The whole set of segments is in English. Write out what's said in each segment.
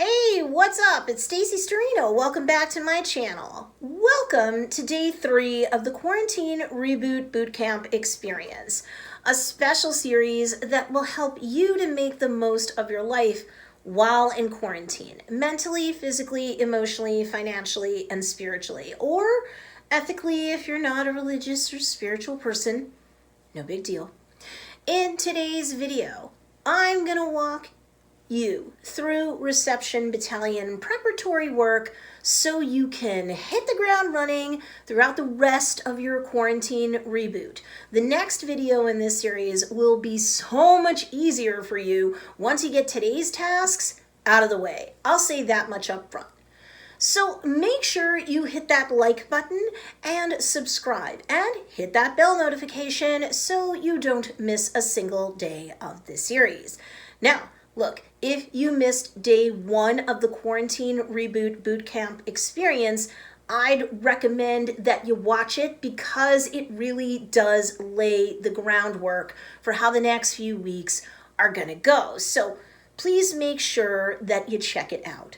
Hey, what's up? It's Stacey Storino. Welcome back to my channel. Welcome to day 3 of the Quarantine Reboot Bootcamp experience, a special series that will help you to make the most of your life while in quarantine, mentally, physically, emotionally, financially, and spiritually, or ethically if you're not a religious or spiritual person. No big deal. In today's video, I'm going to walk you through Reception Battalion preparatory work so you can hit the ground running throughout the rest of your quarantine reboot. The next video in this series will be so much easier for you once you get today's tasks out of the way. I'll say that much up front. So make sure you hit that like button and subscribe and hit that bell notification so you don't miss a single day of this series. Now, look, if you missed day 1 of the Quarantine Reboot Bootcamp experience, I'd recommend that you watch it because it really does lay the groundwork for how the next few weeks are going to go. So please make sure that you check it out.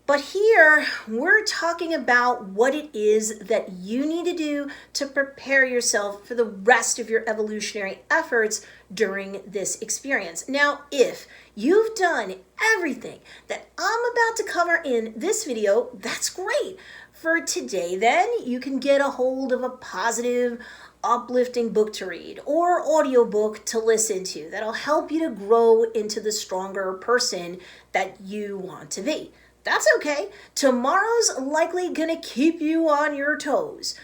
But here, we're talking about what it is that you need to do to prepare yourself for the rest of your evolutionary efforts during this experience. Now, if you've done everything that I'm about to cover in this video, that's great. For today, then, you can get a hold of a positive, uplifting book to read or audiobook to listen to that'll help you to grow into the stronger person that you want to be. That's okay. Tomorrow's likely gonna keep you on your toes.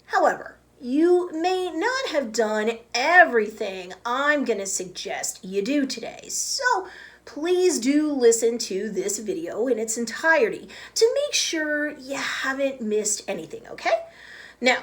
However, you may not have done everything I'm gonna suggest you do today. So please do listen to this video in its entirety to make sure you haven't missed anything, okay? Now,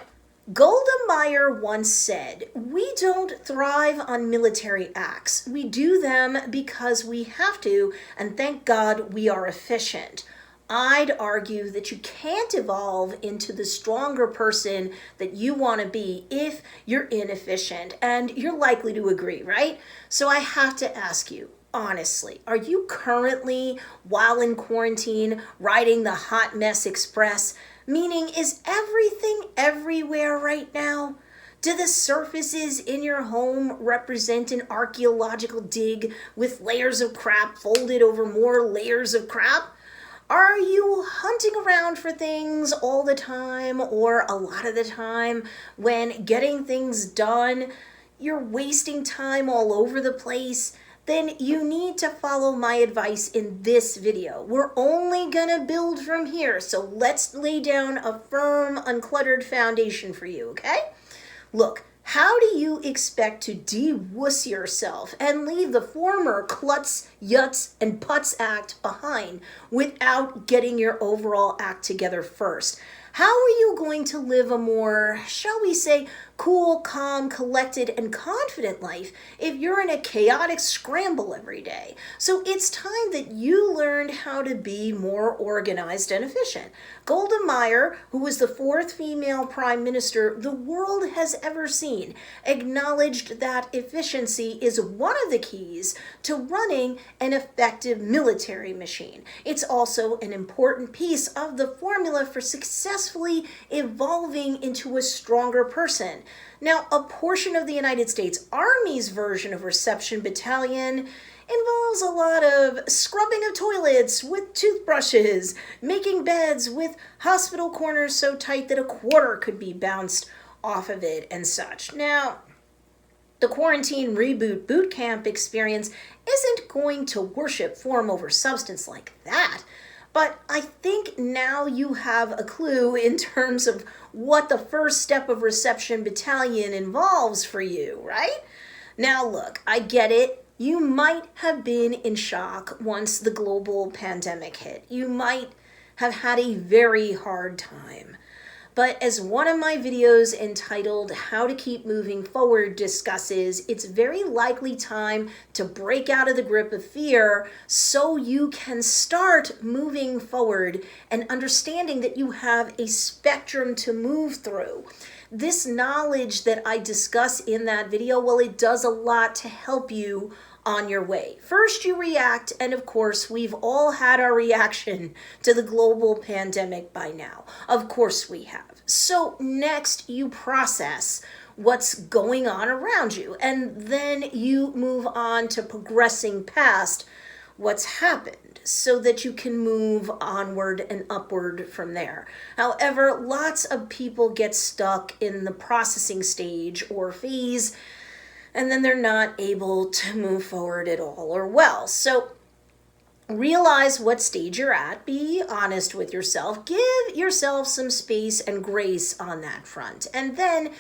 Golda Meir once said, "We don't thrive on military acts. We do them because we have to, and thank God we are efficient." I'd argue that you can't evolve into the stronger person that you want to be if you're inefficient, and you're likely to agree, right? So I have to ask you, honestly, are you currently, while in quarantine, riding the hot mess express? Meaning, is everything everywhere right now? Do the surfaces in your home represent an archaeological dig with layers of crap folded over more layers of crap? Are you hunting around for things all the time or a lot of the time when getting things done, you're wasting time all over the place? Then you need to follow my advice in this video. We're only gonna build from here, so let's lay down a firm, uncluttered foundation for you, okay? Look, how do you expect to de-wuss yourself and leave the former klutz, yutz, and putz act behind without getting your overall act together first? How are you going to live a more, shall we say, cool, calm, collected, and confident life if you're in a chaotic scramble every day? So it's time that you learned how to be more organized and efficient. Golda Meir, who was the 4th female prime minister the world has ever seen, acknowledged that efficiency is one of the keys to running an effective military machine. It's also an important piece of the formula for successfully evolving into a stronger person. Now, a portion of the United States Army's version of Reception Battalion involves a lot of scrubbing of toilets with toothbrushes, making beds with hospital corners so tight that a quarter could be bounced off of it and such. Now, the Quarantine Reboot Bootcamp experience isn't going to worship form over substance like that. But I think now you have a clue in terms of what the first step of Reception Battalion involves for you, right? Now look, I get it. You might have been in shock once the global pandemic hit. You might have had a very hard time. But as one of my videos entitled How to Keep Moving Forward discusses, it's very likely time to break out of the grip of fear so you can start moving forward and understanding that you have a spectrum to move through. This knowledge that I discuss in that video, well, it does a lot to help you on your way. First, you react, and of course, we've all had our reaction to the global pandemic by now. Of course, we have. So, next, you process what's going on around you, and then you move on to progressing past what's happened so that you can move onward and upward from there. However, lots of people get stuck in the processing stage or phase, and then they're not able to move forward at all or well. So realize what stage you're at, be honest with yourself, give yourself some space and grace on that front, and then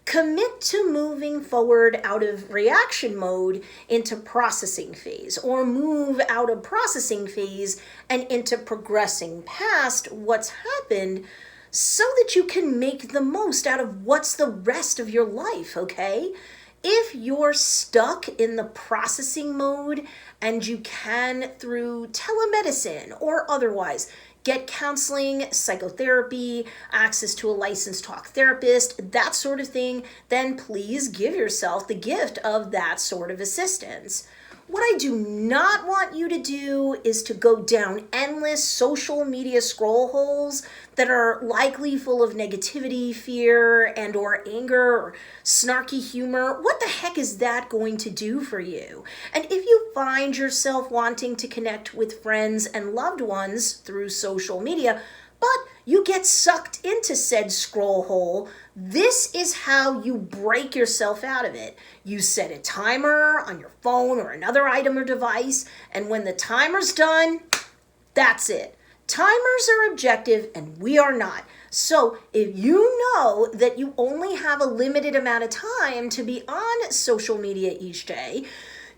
commit to moving forward out of reaction mode into processing phase, or move out of processing phase and into progressing past what's happened so that you can make the most out of what's the rest of your life, okay? If you're stuck in the processing mode and you can, through telemedicine or otherwise, get counseling, psychotherapy, access to a licensed talk therapist, that sort of thing, then please give yourself the gift of that sort of assistance. What I do not want you to do is to go down endless social media scroll holes that are likely full of negativity, fear, and or anger, or snarky humor. What the heck is that going to do for you? And if you find yourself wanting to connect with friends and loved ones through social media, but you get sucked into said scroll hole, this is how you break yourself out of it. You set a timer on your phone or another item or device, and when the timer's done, that's it. Timers are objective and we are not. So if you know that you only have a limited amount of time to be on social media each day,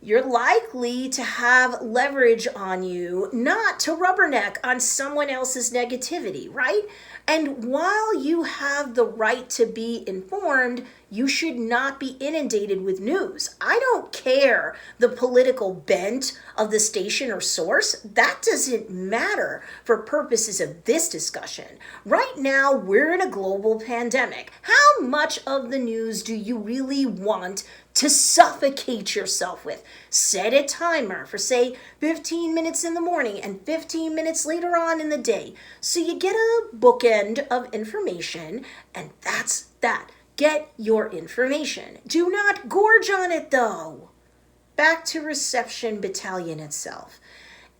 you're likely to have leverage on you not to rubberneck on someone else's negativity, right? And while you have the right to be informed, you should not be inundated with news. I don't care the political bent of the station or source. That doesn't matter for purposes of this discussion. Right now, we're in a global pandemic. How much of the news do you really want to suffocate yourself with? Set a timer for, say, 15 minutes in the morning and 15 minutes later on in the day. So you get a bookend of information, and that's that. Get your information. Do not gorge on it, though. Back to Reception Battalion itself.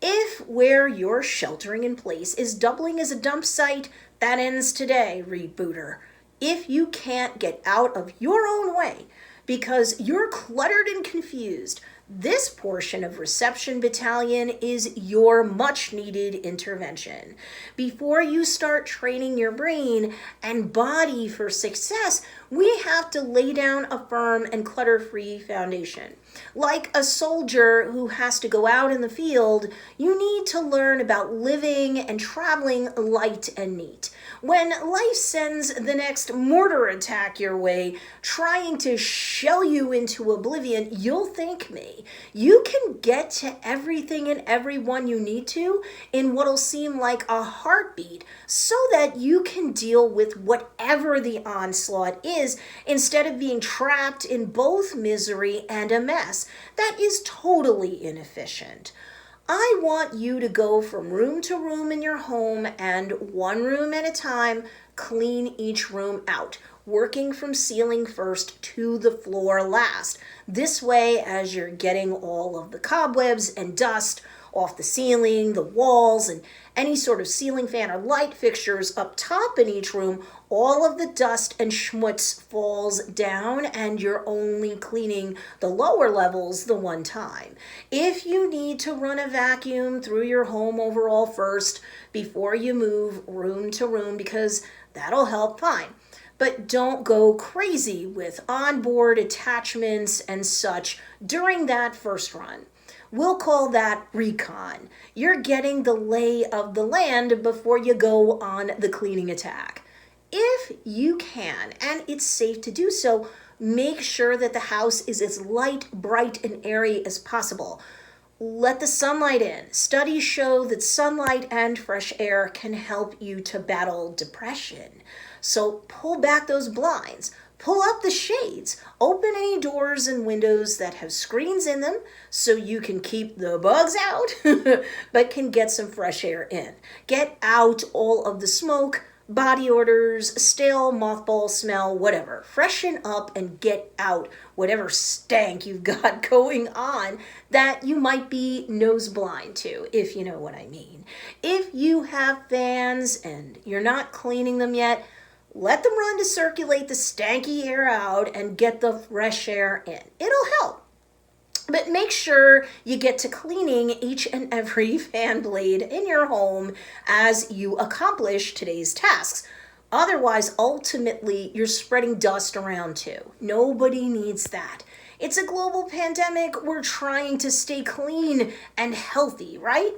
If where you're sheltering in place is doubling as a dump site, that ends today, rebooter. If you can't get out of your own way because you're cluttered and confused, this portion of Reception Battalion is your much-needed intervention. Before you start training your brain and body for success, we have to lay down a firm and clutter-free foundation. Like a soldier who has to go out in the field, you need to learn about living and traveling light and neat. When life sends the next mortar attack your way, trying to shell you into oblivion, you'll thank me. You can get to everything and everyone you need to in what'll seem like a heartbeat so that you can deal with whatever the onslaught is instead of being trapped in both misery and a mess. That is totally inefficient. I want you to go from room to room in your home and one room at a time, clean each room out, working from ceiling first to the floor last. This way, as you're getting all of the cobwebs and dust off the ceiling, the walls, and any sort of ceiling fan or light fixtures up top in each room, all of the dust and schmutz falls down and you're only cleaning the lower levels the one time. If you need to run a vacuum through your home overall first before you move room to room, because that'll help, fine. But don't go crazy with onboard attachments and such during that first run. We'll call that recon. You're getting the lay of the land before you go on the cleaning attack. If you can, and it's safe to do so, make sure that the house is as light, bright, and airy as possible. Let the sunlight in. Studies show that sunlight and fresh air can help you to battle depression. So pull back those blinds. Pull up the shades. Open any doors and windows that have screens in them so you can keep the bugs out, but can get some fresh air in. Get out all of the smoke, body odors, stale mothball smell, whatever. Freshen up and get out whatever stank you've got going on that you might be nose blind to, if you know what I mean. If you have fans and you're not cleaning them yet, let them run to circulate the stanky air out and get the fresh air in. It'll help. But make sure you get to cleaning each and every fan blade in your home as you accomplish today's tasks. Otherwise, ultimately, you're spreading dust around too. Nobody needs that. It's a global pandemic. We're trying to stay clean and healthy, right?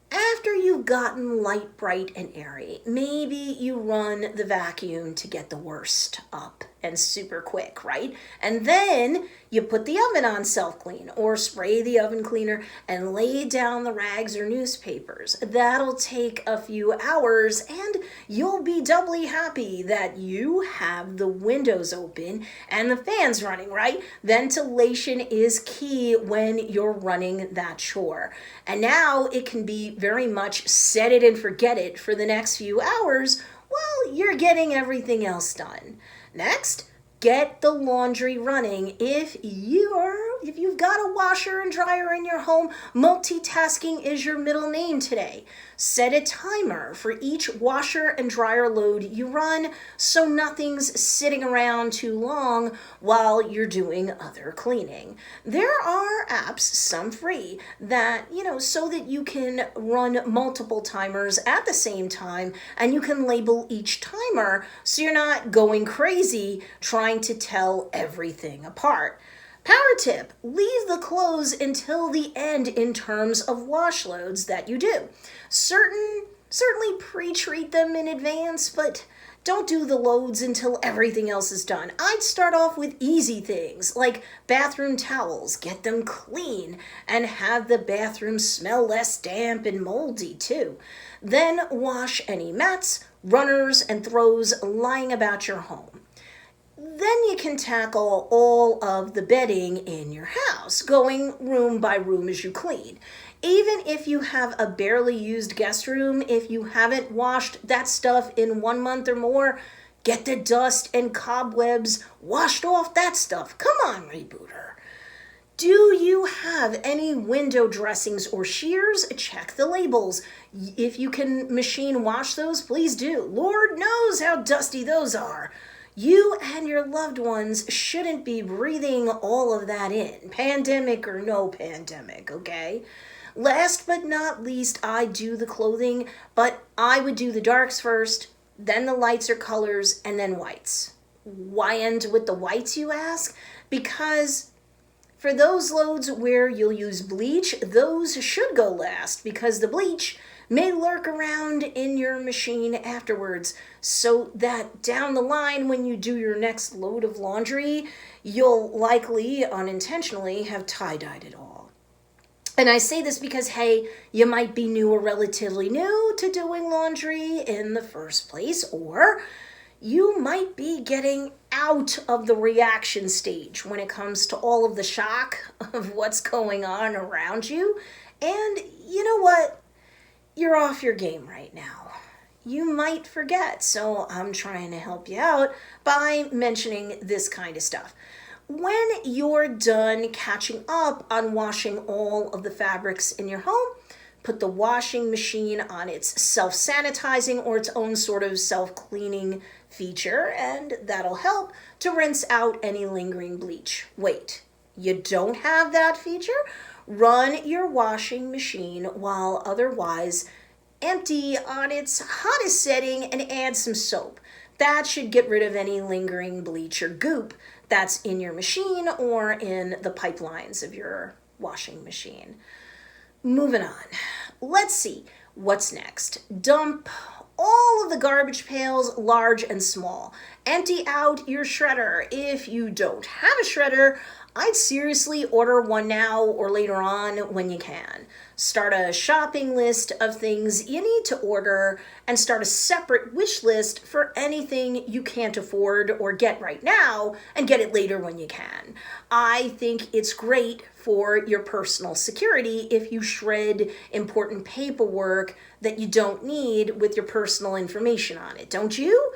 After you've gotten light, bright, and airy, maybe you run the vacuum to get the worst up and super quick, right? And then you put the oven on self-clean or spray the oven cleaner and lay down the rags or newspapers. That'll take a few hours and you'll be doubly happy that you have the windows open and the fans running, right? Ventilation is key when you're running that chore. And now it can be very much set it and forget it for the next few hours while you're getting everything else done. Next, get the laundry running. If you've got a washer and dryer in your home, multitasking is your middle name today. Set a timer for each washer and dryer load you run so nothing's sitting around too long while you're doing other cleaning. There are apps, some free, that, so that you can run multiple timers at the same time and you can label each timer so you're not going crazy trying to tell everything apart. Power tip, leave the clothes until the end in terms of wash loads that you do. Certainly pre-treat them in advance, but don't do the loads until everything else is done. I'd start off with easy things like bathroom towels, get them clean, and have the bathroom smell less damp and moldy too. Then wash any mats, runners, and throws lying about your home. Then you can tackle all of the bedding in your house, going room by room as you clean. Even if you have a barely used guest room, if you haven't washed that stuff in 1 month or more, get the dust and cobwebs washed off that stuff. Come on, rebooter. Do you have any window dressings or shears? Check the labels. If you can machine wash those, please do. Lord knows how dusty those are. You and your loved ones shouldn't be breathing all of that in, pandemic or no pandemic, okay? Last but not least, I do the clothing, but I would do the darks first, then the lights or colors, and then whites. Why end with the whites, you ask? Because for those loads where you'll use bleach, those should go last because the bleach may lurk around in your machine afterwards so that down the line when you do your next load of laundry, you'll likely unintentionally have tie-dyed it all. And I say this because, hey, you might be new or relatively new to doing laundry in the first place, or you might be getting out of the reaction stage when it comes to all of the shock of what's going on around you. And you know what? You're off your game right now. You might forget, so I'm trying to help you out by mentioning this kind of stuff. When you're done catching up on washing all of the fabrics in your home, put the washing machine on its self-sanitizing or its own sort of self-cleaning feature, and that'll help to rinse out any lingering bleach. Wait, you don't have that feature? Run your washing machine while otherwise empty on its hottest setting and add some soap. That should get rid of any lingering bleach or goop that's in your machine or in the pipelines of your washing machine. Moving on. Let's see what's next. Dump all of the garbage pails, large and small. Empty out your shredder. If you don't have a shredder, I'd seriously order one now or later on when you can. Start a shopping list of things you need to order and start a separate wish list for anything you can't afford or get right now and get it later when you can. I think it's great for your personal security if you shred important paperwork that you don't need with your personal information on it, don't you?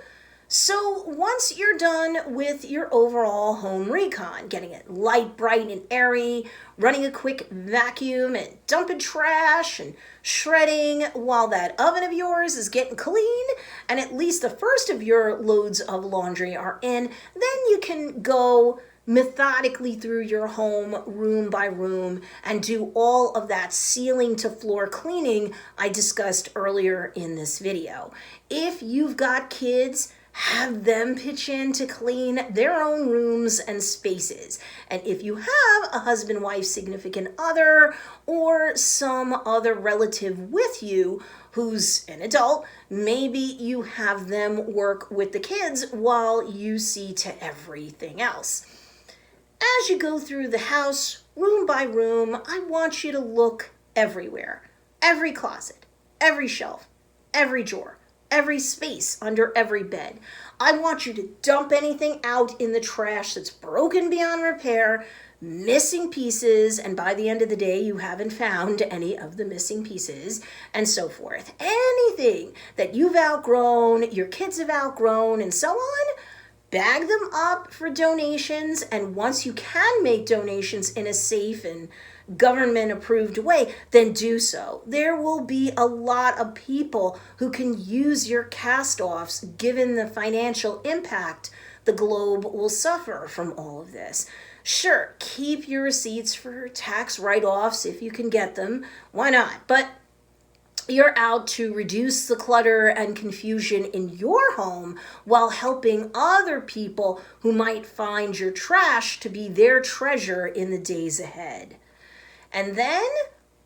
So once you're done with your overall home recon, getting it light, bright, and airy, running a quick vacuum and dumping trash and shredding while that oven of yours is getting clean and at least the first of your loads of laundry are in, then you can go methodically through your home room by room and do all of that ceiling to floor cleaning I discussed earlier in this video. If you've got kids, have them pitch in to clean their own rooms and spaces. And if you have a husband, wife, significant other, or some other relative with you who's an adult, maybe you have them work with the kids while you see to everything else. As you go through the house, room by room, I want you to look everywhere. Every closet, every shelf, every drawer, every space under every bed. I want you to dump anything out in the trash that's broken beyond repair, missing pieces, and by the end of the day, you haven't found any of the missing pieces, and so forth. Anything that you've outgrown, your kids have outgrown, and so on, bag them up for donations, and once you can make donations in a safe and government-approved way, then do so. There will be a lot of people who can use your cast-offs given the financial impact the globe will suffer from all of this. Sure, keep your receipts for tax write-offs if you can get them. Why not? But you're out to reduce the clutter and confusion in your home while helping other people who might find your trash to be their treasure in the days ahead. And then,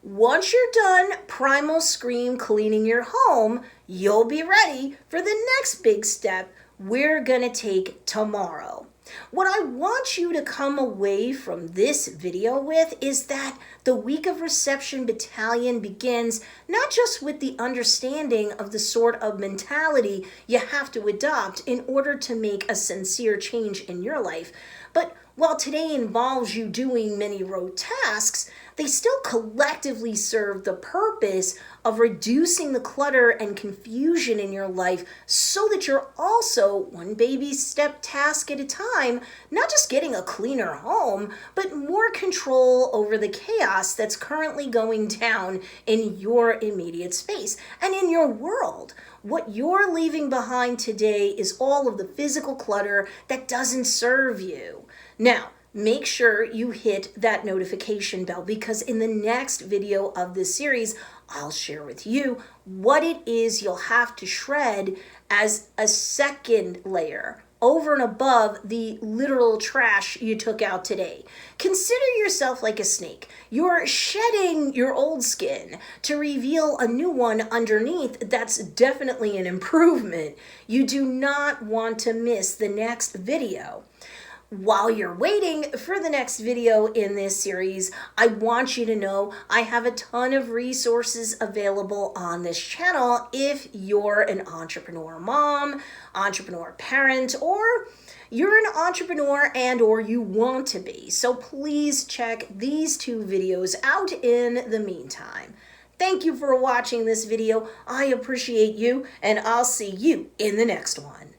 once you're done primal scream cleaning your home, you'll be ready for the next big step we're gonna take tomorrow. What I want you to come away from this video with is that the week of reception battalion begins not just with the understanding of the sort of mentality you have to adopt in order to make a sincere change in your life, but while today involves you doing many rote tasks, they still collectively serve the purpose of reducing the clutter and confusion in your life so that you're also, one baby step task at a time, not just getting a cleaner home, but more control over the chaos that's currently going down in your immediate space and in your world. What you're leaving behind today is all of the physical clutter that doesn't serve you. Now, make sure you hit that notification bell because in the next video of this series, I'll share with you what it is you'll have to shred as a second layer over and above the literal trash you took out today. Consider yourself like a snake. You're shedding your old skin to reveal a new one underneath that's definitely an improvement. You do not want to miss the next video. While you're waiting for the next video in this series, I want you to know I have a ton of resources available on this channel if you're an entrepreneur mom, entrepreneur parent, or you're an entrepreneur and or you want to be. So please check these two videos out in the meantime. Thank you for watching this video. I appreciate you, and I'll see you in the next one.